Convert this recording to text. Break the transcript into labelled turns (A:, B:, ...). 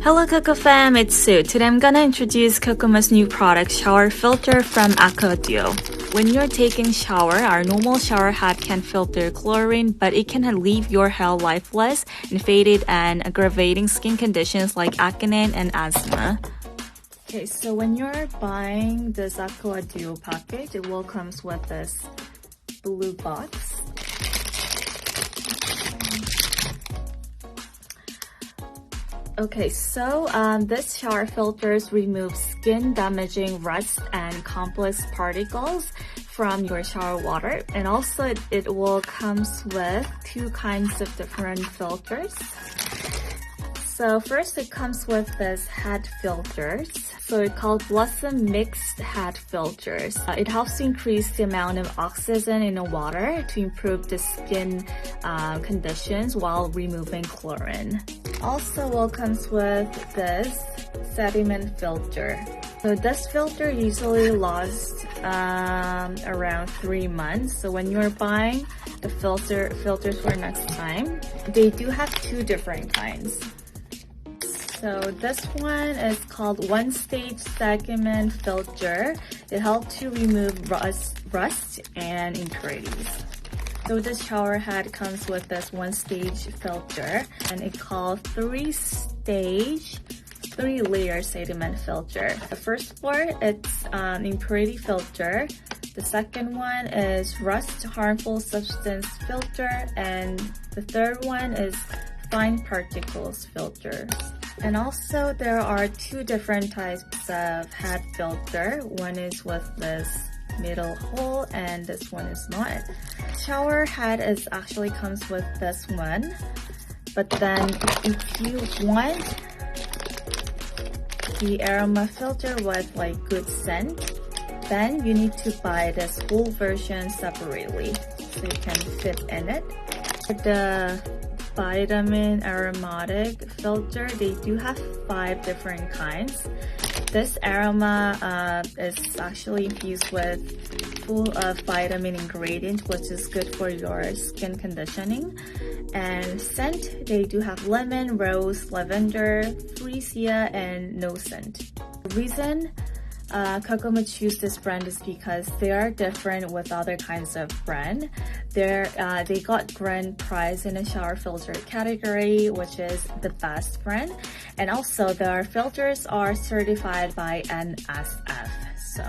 A: Hello Cocofam, it's Sue. Today I'm gonna introduce Cocoma's new product, shower filter from AQUA DUO. When you're taking shower, our normal shower head can filter chlorine, but it can leave your hair lifeless and faded and aggravating skin conditions like acne and asthma. Okay, so when you're buying this AQUA DUO package, it will comes with this blue box. Okay, so this shower filters remove skin damaging rust and complex particles from your shower water, and also it will comes with two kinds of different filters. So first it comes with this head filters. So it's called Blossom Mixed Head Filters. It helps to increase the amount of oxygen in the water to improve the skin conditions while removing chlorine. Also will comes with this sediment filter. So this filter usually lasts around 3 months. So when you're buying the filters for next time, they do have two different kinds. So this one is called one-stage segment filter. It helps to remove rust and impurities. So this shower head comes with this one-stage filter, and it's called three-layer sediment filter. The first part, it's impurity filter. The second one is rust harmful substance filter, and the third one is fine particles filter. And also there are two different types of head filter. One is with this middle hole and this one is not. Shower head actually comes with this one, but then if you want the aroma filter with like good scent, then you need to buy this full version separately so you can fit in it. The vitamin aromatic filter, they do have 5 different kinds. This aroma is actually infused with full of vitamin ingredient, which is good for your skin conditioning. And scent, they do have lemon, rose, lavender, freesia, and no scent. The reason Cocoma choose this brand is because they are different with other kinds of brand. They got grand prize in the shower filter category, which is the best brand, and also their filters are certified by NSF. So